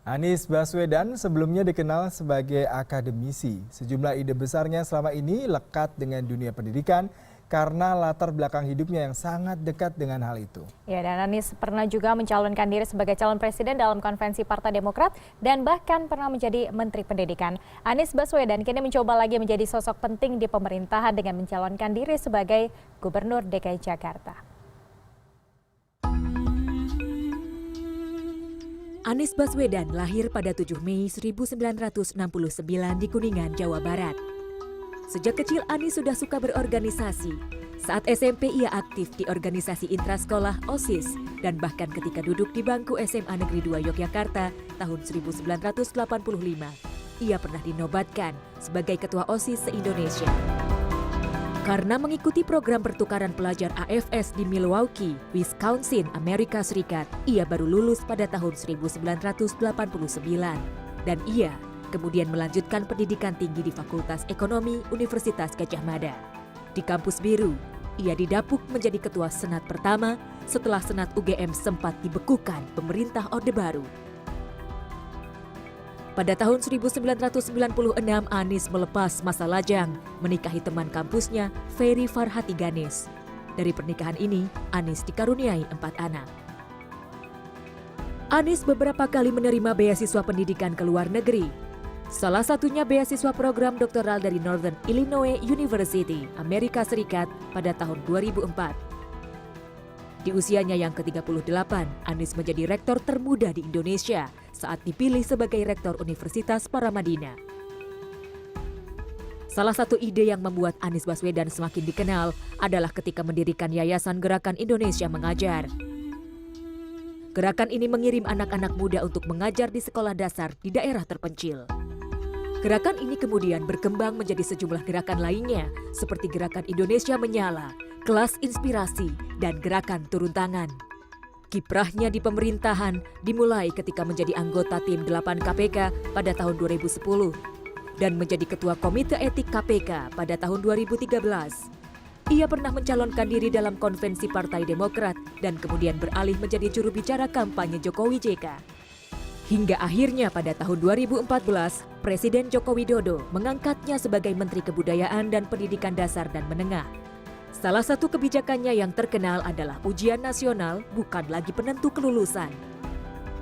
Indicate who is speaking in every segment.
Speaker 1: Anies Baswedan sebelumnya dikenal sebagai akademisi. Sejumlah ide besarnya selama ini lekat dengan dunia pendidikan karena latar belakang hidupnya yang sangat dekat dengan hal itu.
Speaker 2: Ya, dan Anies pernah juga mencalonkan diri sebagai calon presiden dalam konvensi Partai Demokrat dan bahkan pernah menjadi Menteri Pendidikan. Anies Baswedan kini mencoba lagi menjadi sosok penting di pemerintahan dengan mencalonkan diri sebagai Gubernur DKI Jakarta.
Speaker 3: Anies Baswedan lahir pada 7 Mei 1969 di Kuningan, Jawa Barat. Sejak kecil Anies sudah suka berorganisasi. Saat SMP ia aktif di organisasi intrasekolah OSIS dan bahkan ketika duduk di bangku SMA Negeri 2 Yogyakarta tahun 1985, ia pernah dinobatkan sebagai Ketua OSIS se-Indonesia. Karena mengikuti program pertukaran pelajar AFS di Milwaukee, Wisconsin, Amerika Serikat, ia baru lulus pada tahun 1989. Dan ia kemudian melanjutkan pendidikan tinggi di Fakultas Ekonomi Universitas Gadjah Mada. Di Kampus Biru, ia didapuk menjadi ketua Senat pertama setelah Senat UGM sempat dibekukan pemerintah Orde Baru. Pada tahun 1996, Anies melepas masa lajang, menikahi teman kampusnya, Ferry Farhati Ganes. Dari pernikahan ini, Anies dikaruniai 4 anak. Anies beberapa kali menerima beasiswa pendidikan ke luar negeri. Salah satunya beasiswa program doktoral dari Northern Illinois University, Amerika Serikat pada tahun 2004. Di usianya yang ke-38, Anies menjadi rektor termuda di Indonesia saat dipilih sebagai rektor Universitas Paramadina. Salah satu ide yang membuat Anies Baswedan semakin dikenal adalah ketika mendirikan Yayasan Gerakan Indonesia Mengajar. Gerakan ini mengirim anak-anak muda untuk mengajar di sekolah dasar di daerah terpencil. Gerakan ini kemudian berkembang menjadi sejumlah gerakan lainnya seperti Gerakan Indonesia Menyala, Kelas Inspirasi, dan Gerakan Turun Tangan. Kiprahnya di pemerintahan dimulai ketika menjadi anggota tim 8 KPK pada tahun 2010 dan menjadi ketua Komite Etik KPK pada tahun 2013. Ia pernah mencalonkan diri dalam konvensi Partai Demokrat dan kemudian beralih menjadi juru bicara kampanye Jokowi JK. Hingga akhirnya pada tahun 2014, Presiden Joko Widodo mengangkatnya sebagai Menteri Kebudayaan dan Pendidikan Dasar dan Menengah. Salah satu kebijakannya yang terkenal adalah ujian nasional bukan lagi penentu kelulusan.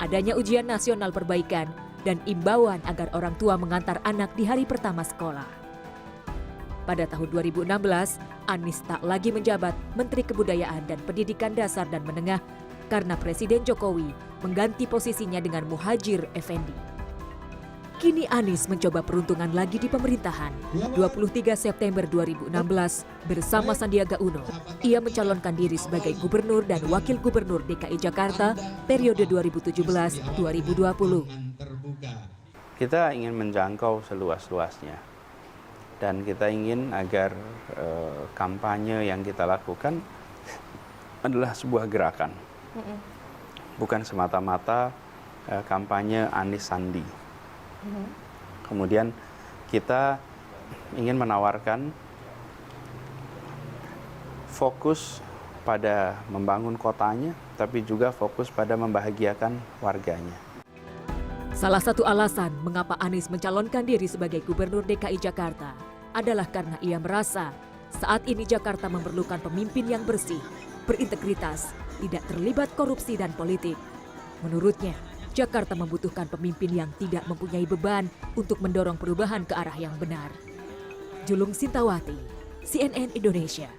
Speaker 3: Adanya ujian nasional perbaikan dan imbauan agar orang tua mengantar anak di hari pertama sekolah. Pada tahun 2016, Anies tak lagi menjabat Menteri Kebudayaan dan Pendidikan Dasar dan Menengah karena Presiden Jokowi mengganti posisinya dengan Muhadjir Effendi. Kini Anies mencoba peruntungan lagi di pemerintahan. 23 September 2016, bersama Sandiaga Uno, ia mencalonkan diri sebagai Gubernur dan Wakil Gubernur DKI Jakarta periode 2017-2020.
Speaker 4: Kita ingin menjangkau seluas-luasnya. Dan kita ingin agar kampanye yang kita lakukan adalah sebuah gerakan. Bukan semata-mata kampanye Anies Sandi. Kemudian kita ingin menawarkan fokus pada membangun kotanya, tapi juga fokus pada membahagiakan warganya.
Speaker 3: Salah satu alasan mengapa Anies mencalonkan diri sebagai Gubernur DKI Jakarta adalah karena ia merasa saat ini Jakarta memerlukan pemimpin yang bersih, berintegritas, tidak terlibat korupsi dan politik. Menurutnya, Jakarta membutuhkan pemimpin yang tidak mempunyai beban untuk mendorong perubahan ke arah yang benar. Julung Sintawati, CNN Indonesia.